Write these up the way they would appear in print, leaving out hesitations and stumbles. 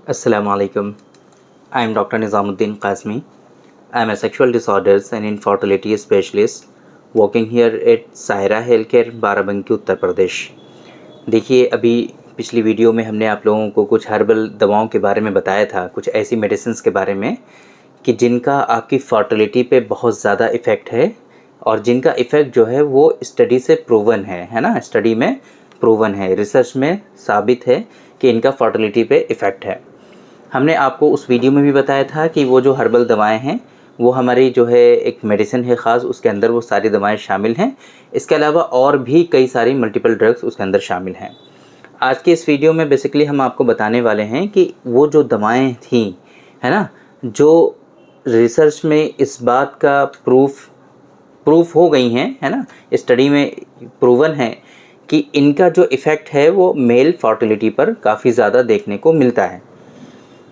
Assalamu alaikum. I am Dr. Nizamuddin Qasmi. I am a sexual disorders and infertility specialist working here at Sahara Healthcare, Barabanki, Uttar Pradesh. देखिए, अभी पिछली video में हमने आप लोगों को कुछ हर्बल दवाओं के बारे में बताया था, कुछ ऐसी मेडिसिन्स के बारे में कि जिनका आपकी फर्टिलिटी पे बहुत ज़्यादा इफ़ेक्ट है और जिनका इफ़ेक्ट जो है वो स्टडी से प्रूवन है ना। स्टडी में प्रूवन है, रिसर्च में साबित है कि इनका फर्टिलिटी पे इफ़ेक्ट है। हमने आपको उस वीडियो में भी बताया था कि वो जो हर्बल दवाएं हैं वो हमारी जो है एक मेडिसिन है ख़ास, उसके अंदर वो सारी दवाएं शामिल हैं। इसके अलावा और भी कई सारी मल्टीपल ड्रग्स उसके अंदर शामिल हैं। आज के इस वीडियो में बेसिकली हम आपको बताने वाले हैं कि वो जो दवाएं थी, है ना, जो रिसर्च में इस बात का प्रूफ हो गई हैं, है ना, स्टडी में प्रूवन है कि इनका जो इफ़ेक्ट है वो मेल फर्टिलिटी पर काफ़ी ज़्यादा देखने को मिलता है।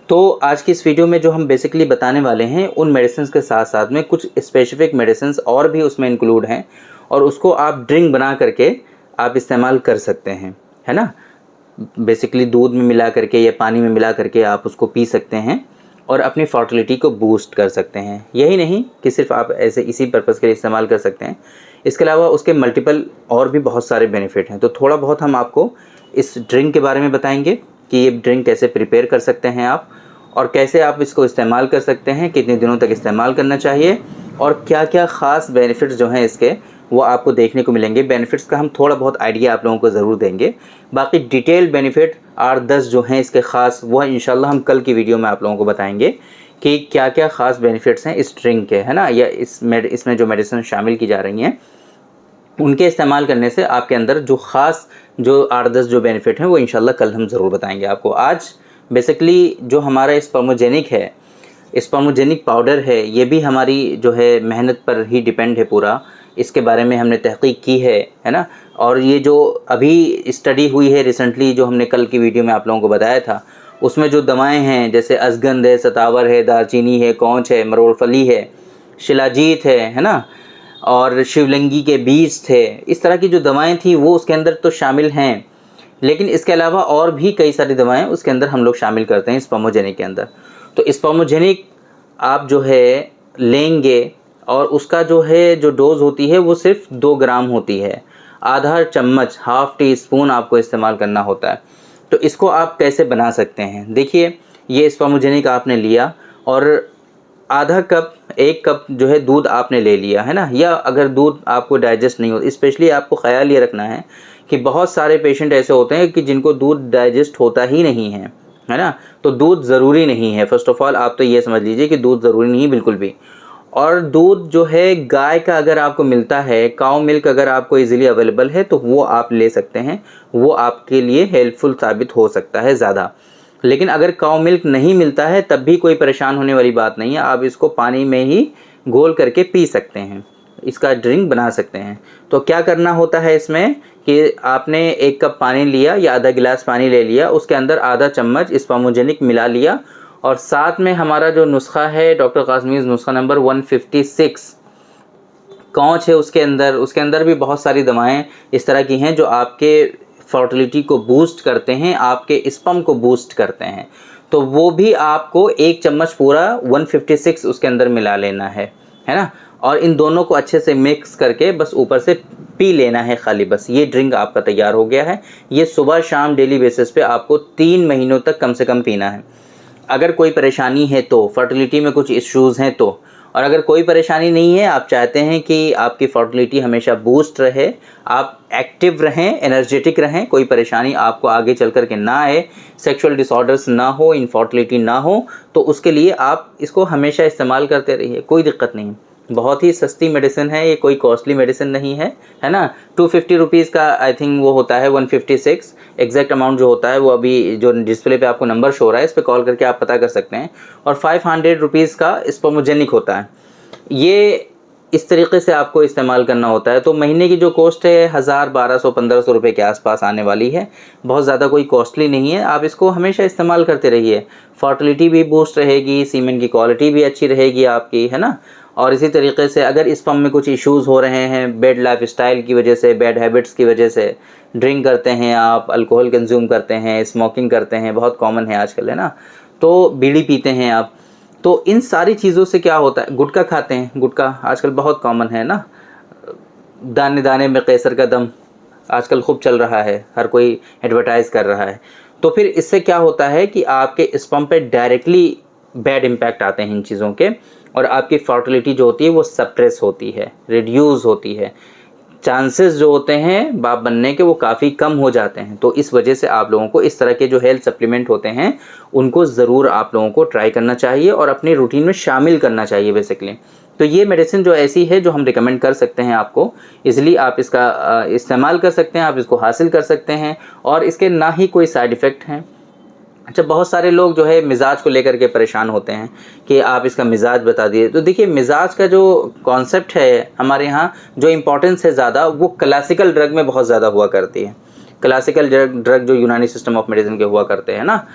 तो आज की इस वीडियो में जो हम बेसिकली बताने वाले हैं उन मेडिसिन्स के साथ साथ में कुछ स्पेसिफिक मेडिसिन्स और भी उसमें इंक्लूड हैं और उसको आप ड्रिंक बना करके आप इस्तेमाल कर सकते हैं, है ना। बेसिकली दूध में मिला करके या पानी में मिला करके आप उसको पी सकते हैं और अपनी फर्टिलिटी को बूस्ट कर सकते हैं। यही नहीं कि सिर्फ आप ऐसे इसी पर्पज़ के लिए इस्तेमाल कर सकते हैं, इसके अलावा उसके मल्टीपल और भी बहुत सारे बेनिफिट हैं। तो थोड़ा बहुत हम आपको इस ड्रिंक के बारे में बताएंगे कि ये ड्रिंक कैसे प्रिपेयर कर सकते हैं आप और कैसे आप इसको इस्तेमाल कर सकते हैं, कितने दिनों तक इस्तेमाल करना चाहिए और क्या क्या ख़ास बेनिफिट्स जो हैं इसके वो आपको देखने को मिलेंगे। बेनिफिट्स का हम थोड़ा बहुत आइडिया आप लोगों को ज़रूर देंगे। बाकी डिटेल बेनिफिट 8-10 जो हैं इसके ख़ास, वो इंशाल्लाह हम कल की वीडियो में आप लोगों को बताएंगे कि क्या क्या ख़ास बेनिफिट्स हैं इस ड्रिंक के, है ना, या इसमें जो मेडिसिन शामिल की जा रही हैं उनके इस्तेमाल करने से आपके अंदर जो ख़ास जो 8-10 जो बेनिफिट हैं वो इंशाल्लाह कल हम ज़रूर बताएंगे आपको। आज बेसिकली जो हमारा स्पर्मोजेनिक है, स्पर्मोजेनिक पाउडर है, ये भी हमारी जो है मेहनत पर ही डिपेंड है पूरा। इसके बारे में हमने तहक़ीक़ की है ना। और ये जो अभी स्टडी हुई है रिसेंटली, जो हमने कल की वीडियो में आप लोगों को बताया था, उसमें जो दवाएं हैं जैसे अजगंध है, सतावर है, दालचीनी है, कौंच है, मरोड़फली है, शिलाजीत है ना, और शिवलिंगी के बीज थे, इस तरह की जो दवाएं थी वो उसके अंदर तो शामिल हैं। लेकिन इसके अलावा और भी कई सारी दवाएं उसके अंदर हम लोग शामिल करते हैं स्पर्मोजेनिक के अंदर। तो स्पर्मोजेनिक आप जो है लेंगे और उसका जो है जो डोज़ होती है वो सिर्फ 2 ग्राम होती है। आधा चम्मच, हाफ़ टी स्पून आपको इस्तेमाल करना होता है। तो इसको आप कैसे बना सकते हैं, देखिए, ये स्पर्मोजेनिक आपने लिया और आधा कप 1 कप जो है दूध आपने ले लिया, है ना। या अगर दूध आपको डाइजेस्ट नहीं हो, स्पेशली आपको ख़याल ये रखना है कि बहुत सारे पेशेंट ऐसे होते हैं कि जिनको दूध डाइजेस्ट होता ही नहीं है ना। तो दूध ज़रूरी नहीं है, फ़र्स्ट ऑफ़ ऑल आप तो ये समझ लीजिए कि दूध ज़रूरी नहीं बिल्कुल भी। और दूध जो है गाय का अगर आपको मिलता है, काऊ मिल्क अगर आपको इजीली अवेलेबल है तो वो आप ले सकते हैं, वो आपके लिए हेल्पफुल साबित हो सकता है ज़्यादा। लेकिन अगर काऊ मिल्क नहीं मिलता है तब भी कोई परेशान होने वाली बात नहीं है, आप इसको पानी में ही घोल करके पी सकते हैं, इसका ड्रिंक बना सकते हैं। तो क्या करना होता है इसमें कि आपने 1 कप पानी लिया या आधा गिलास पानी ले लिया, उसके अंदर आधा चम्मच स्पर्मोजेनिक मिला लिया और साथ में हमारा जो नुस्खा है डॉक्टर कासमीज़ नुस्खा नंबर 156 कौंच है उसके अंदर भी बहुत सारी दवाएं इस तरह की हैं जो आपके फर्टिलिटी को बूस्ट करते हैं, आपके स्पर्म को बूस्ट करते हैं। तो वो भी आपको 1 चम्मच पूरा 156 उसके अंदर मिला लेना है ना। और इन दोनों को अच्छे से मिक्स करके बस ऊपर से पी लेना है खाली, बस ये ड्रिंक आपका तैयार हो गया है। ये सुबह शाम डेली बेसिस पे आपको 3 महीनों तक कम से कम पीना है। अगर कोई परेशानी है तो, फर्टिलिटी में कुछ इश्यूज़ हैं तो, और अगर कोई परेशानी नहीं है, आप चाहते हैं कि आपकी फर्टिलिटी हमेशा बूस्ट रहे, आप एक्टिव रहें, एनर्जेटिक रहें, कोई परेशानी आपको आगे चल कर के ना आए, सेक्सुअल डिसऑर्डर्स ना हो, इनफर्टिलिटी ना हो, तो उसके लिए आप इसको हमेशा इस्तेमाल करते रहिए, कोई दिक्कत नहीं। बहुत ही सस्ती मेडिसिन है ये, कोई कॉस्टली मेडिसिन नहीं है, है ना। 250 रुपीज़ का आई थिंक वो होता है, 156 एग्जैक्ट अमाउंट जो होता है वो अभी जो डिस्प्ले पे आपको नंबर शो हो रहा है इस पर कॉल करके आप पता कर सकते हैं। और 500 रुपीज़ का स्पर्मोजेनिक होता है। ये इस तरीके से आपको इस्तेमाल करना होता है। तो महीने की जो कॉस्ट है 1000, 1200, 1500 रुपये के आसपास आने वाली है, बहुत ज़्यादा कोई कॉस्टली नहीं है। आप इसको हमेशा इस्तेमाल करते रहिए, फर्टिलिटी भी बूस्ट रहेगी, सीमेन की क्वालिटी भी अच्छी रहेगी आपकी, है ना। और इसी तरीके से अगर स्पर्म में कुछ इश्यूज़ हो रहे हैं, बैड लाइफ स्टाइल की वजह से, बैड हैबिट्स की वजह से, ड्रिंक करते हैं आप, अल्कोहल कंज्यूम करते हैं, स्मोकिंग करते हैं, बहुत कॉमन है आजकल, है ना। तो बीड़ी पीते हैं आप, तो इन सारी चीज़ों से क्या होता है, गुटखा खाते हैं, गुटखा आजकल बहुत कॉमन है ना, दाने दाने में कैसर का दम आजकल खूब चल रहा है, हर कोई एडवर्टाइज़ कर रहा है। तो फिर इससे क्या होता है कि आपके स्पर्म पे डायरेक्टली बैड इम्पैक्ट आते हैं इन चीज़ों के, और आपकी फर्टिलिटी जो होती है वो सप्रेस होती है, रिड्यूस होती है, चांसेस जो होते हैं बाप बनने के वो काफ़ी कम हो जाते हैं। तो इस वजह से आप लोगों को इस तरह के जो हेल्थ सप्लीमेंट होते हैं उनको ज़रूर आप लोगों को ट्राई करना चाहिए और अपनी रूटीन में शामिल करना चाहिए बेसिकली। तो ये मेडिसिन जो ऐसी है जो हम रिकमेंड कर सकते हैं आपको, इज़िली आप इसका इस्तेमाल कर सकते हैं, आप इसको हासिल कर सकते हैं, और इसके ना ही कोई साइड इफ़ेक्ट हैं। अच्छा, बहुत सारे लोग जो है मिज़ाज को लेकर के परेशान होते हैं कि आप इसका मिज़ाज बता दिए। तो देखिए, मिज़ाज का जो कॉन्सेप्ट है हमारे यहाँ, जो इम्पोर्टेंस है ज़्यादा, वो क्लासिकल ड्रग में बहुत ज़्यादा हुआ करती है। क्लासिकल ड्रग जो यूनानी सिस्टम ऑफ मेडिसिन के हुआ करते हैं ना,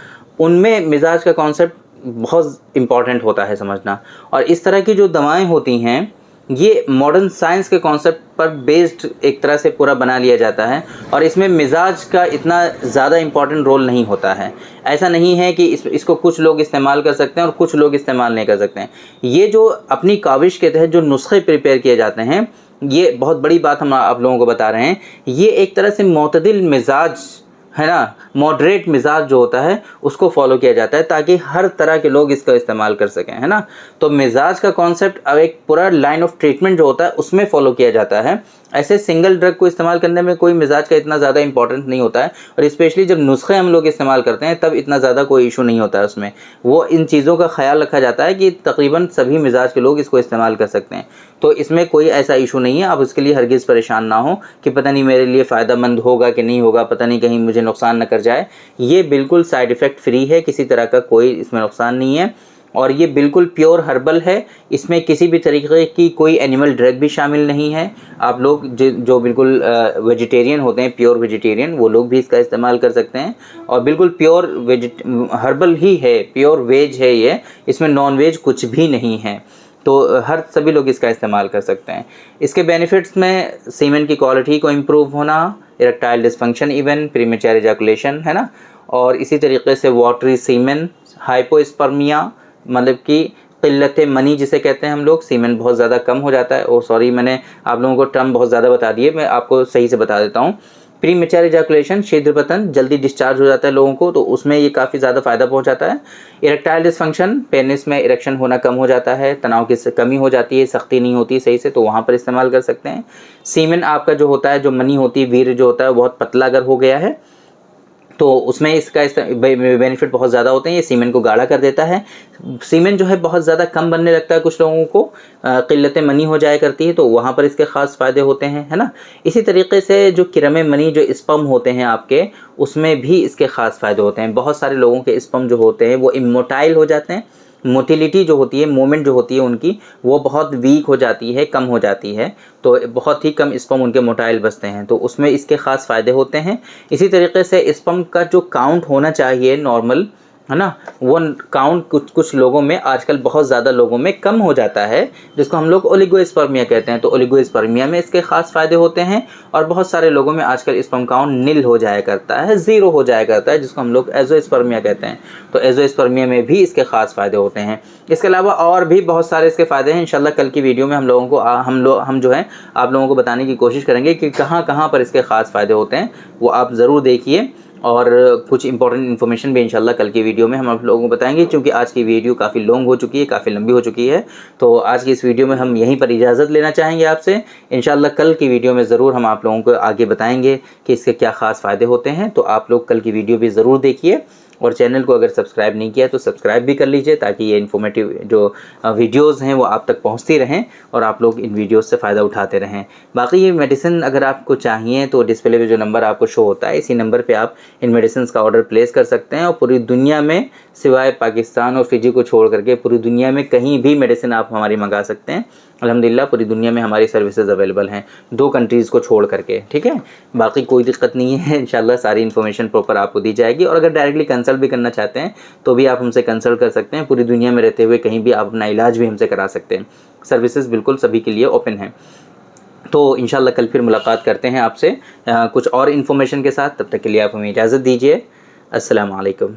उनमें मिज़ाज का कॉन्सेप्ट बहुत इम्पॉर्टेंट होता है समझना। और इस तरह की जो दवाएं होती हैं ये मॉडर्न साइंस के कॉन्सेप्ट पर बेस्ड एक तरह से पूरा बना लिया जाता है, और इसमें मिजाज का इतना ज़्यादा इम्पॉर्टेंट रोल नहीं होता है। ऐसा नहीं है कि इसको कुछ लोग इस्तेमाल कर सकते हैं और कुछ लोग इस्तेमाल नहीं कर सकते हैं। ये जो अपनी काविश के तहत जो नुस्खे प्रिपेयर किए जाते हैं, ये बहुत बड़ी बात हम आप लोगों को बता रहे हैं, ये एक तरह से मोतदिल मिजाज है ना, मॉडरेट मिजाज जो होता है उसको फॉलो किया जाता है ताकि हर तरह के लोग इसका इस्तेमाल कर सकें, है ना। तो मिजाज का कॉन्सेप्ट अब एक पूरा लाइन ऑफ ट्रीटमेंट जो होता है उसमें फॉलो किया जाता है। ऐसे सिंगल ड्रग को इस्तेमाल करने में कोई मिजाज का इतना ज़्यादा इंपॉर्टेंट नहीं होता है, और स्पेशली जब नुस्खे हम लोग इस्तेमाल करते हैं तब इतना ज़्यादा कोई इशू नहीं होता है उसमें। वो इन चीज़ों का ख्याल रखा जाता है कि तकरीबन सभी मिजाज के लोग इसको इस्तेमाल कर सकते हैं, तो इसमें कोई ऐसा इशू नहीं है। आप उसके लिए हरगिज़ परेशान ना हो कि पता नहीं मेरे लिए फ़ायदेमंद होगा कि नहीं होगा, पता नहीं कहीं मुझे नुकसान न कर जाए। ये बिल्कुल साइड इफ़ेक्ट फ्री है, किसी तरह का कोई इसमें नुकसान नहीं है, और ये बिल्कुल प्योर हर्बल है। इसमें किसी भी तरीके की कोई एनिमल ड्रग भी शामिल नहीं है। आप लोग जो बिल्कुल वेजिटेरियन होते हैं, प्योर वेजिटेरियन, वो लोग भी इसका इस्तेमाल कर सकते हैं, और बिल्कुल प्योर हर्बल ही है, प्योर वेज है ये, इसमें नॉन वेज कुछ भी नहीं है। तो सभी लोग इसका इस्तेमाल कर सकते हैं। इसके बेनिफिट्स में सीमेन की क्वालिटी को इम्प्रूव होना, erectile dysfunction even, premature ejaculation, है ना, और इसी तरीके से वाटरी सीमेन, हाइपोस्पर्मिया मतलब कि क़िल्लत मनी जिसे कहते हैं हम लोग, सीमेन बहुत ज़्यादा कम हो जाता है। ओ सॉरी, मैंने आप लोगों को टर्म बहुत ज़्यादा बता दिए, मैं आपको सही से बता देता हूँ। प्रीमेच्योर एजाकुलेशन, शीघ्र पतन, जल्दी डिस्चार्ज हो जाता है लोगों को, तो उसमें ये काफ़ी ज़्यादा फ़ायदा पहुंचाता है। इरेक्टाइल डिसफंक्शन, पेनिस में इरेक्शन होना कम हो जाता है, तनाव की कमी हो जाती है, सख्ती नहीं होती सही से, तो वहाँ पर इस्तेमाल कर सकते हैं। सीमेन आपका जो होता है, जो मनी होती है, वीर्य जो होता है, बहुत पतला अगर हो गया है तो उसमें इसका बेनिफिट बहुत ज़्यादा होते हैं। ये सीमेन को गाढ़ा कर देता है। सीमेन जो है बहुत ज़्यादा कम बनने लगता है, कुछ लोगों को क़िल्लत मनी हो जाया करती है, तो वहाँ पर इसके ख़ास फ़ायदे होते हैं, है ना। इसी तरीके से जो किरम मनी जो स्पर्म होते हैं आपके, उसमें भी इसके ख़ास फ़ायदे होते हैं। बहुत सारे लोगों के स्पर्म जो होते हैं वो इमोटाइल हो जाते हैं, मोटिलिटी जो होती है, मूवमेंट जो होती है उनकी, वो बहुत वीक हो जाती है, कम हो जाती है, तो बहुत ही कम स्पर्म उनके मोटाइल बचते हैं, तो उसमें इसके ख़ास फ़ायदे होते हैं। इसी तरीके से स्पर्म का जो काउंट होना चाहिए नॉर्मल, है ना, वो काउंट कुछ लोगों में, आजकल बहुत ज़्यादा लोगों में कम हो जाता है, जिसको हम लोग ओलिगोस्पर्मिया कहते हैं। तो ओलिगोस्पर्मिया में इसके ख़ास फ़ायदे होते हैं, और बहुत सारे लोगों में आजकल स्पर्म काउंट नील हो जाया करता है, ज़ीरो हो जाया करता है, जिसको हम लोग एजोस्पर्मिया कहते हैं। तो एजोस्पर्मिया में भी इसके ख़ास फ़ायदे होते हैं। इसके अलावा और भी बहुत सारे इसके फ़ायदे हैं। इंशाल्लाह कल की वीडियो में हम लोगों को हम जो है आप लोगों को बताने की कोशिश करेंगे कि कहाँ कहाँ पर इसके ख़ास फ़ायदे होते हैं, वो आप ज़रूर देखिए। और कुछ इंपॉर्टेंट इन्फॉर्मेशन भी इंशाल्लाह कल की वीडियो में हम आप लोगों को बताएंगे, क्योंकि आज की वीडियो काफ़ी लॉन्ग हो चुकी है, काफ़ी लंबी हो चुकी है। तो आज की इस वीडियो में हम यहीं पर इजाज़त लेना चाहेंगे आपसे। इंशाल्लाह कल की वीडियो में ज़रूर हम आप लोगों को आगे बताएंगे कि इसके क्या ख़ास फ़ायदे होते हैं। तो आप लोग कल की वीडियो भी ज़रूर देखिए, और चैनल को अगर सब्सक्राइब नहीं किया तो सब्सक्राइब भी कर लीजिए, ताकि ये इन्फॉर्मेटिव जो वीडियोज़ हैं वो आप तक पहुंचती रहें और आप लोग इन वीडियोज़ से फ़ायदा उठाते रहें। बाकी ये मेडिसिन अगर आपको चाहिए तो डिस्प्ले पे जो नंबर आपको शो होता है, इसी नंबर पे आप इन मेडिसिन का ऑर्डर प्लेस कर सकते हैं, और पूरी दुनिया में सिवाय पाकिस्तान और फिजी को छोड़ करके पूरी दुनिया में कहीं भी मेडिसिन आप हमारी मंगा सकते हैं। अल्हम्दुलिल्लाह पूरी दुनिया में हमारी सर्विसेज अवेलेबल हैं, 2 कंट्रीज़ को छोड़ करके, ठीक है। बाकी कोई दिक्कत नहीं है, इंशाल्लाह सारी इन्फॉर्मेशन प्रॉपर आपको दी जाएगी। और अगर डायरेक्टली कंसल्ट भी करना चाहते हैं तो भी आप हमसे कंसल्ट कर सकते हैं। पूरी दुनिया में रहते हुए कहीं भी आप अपना इलाज भी हमसे करा सकते हैं। सर्विसेज बिल्कुल सभी के लिए ओपन हैं। तो इंशाल्लाह कल फिर मुलाकात करते हैं आपसे कुछ और इन्फॉर्मेशन के साथ। तब तक के लिए आप हमें इजाज़त दीजिए। अस्सलाम वालेकुम।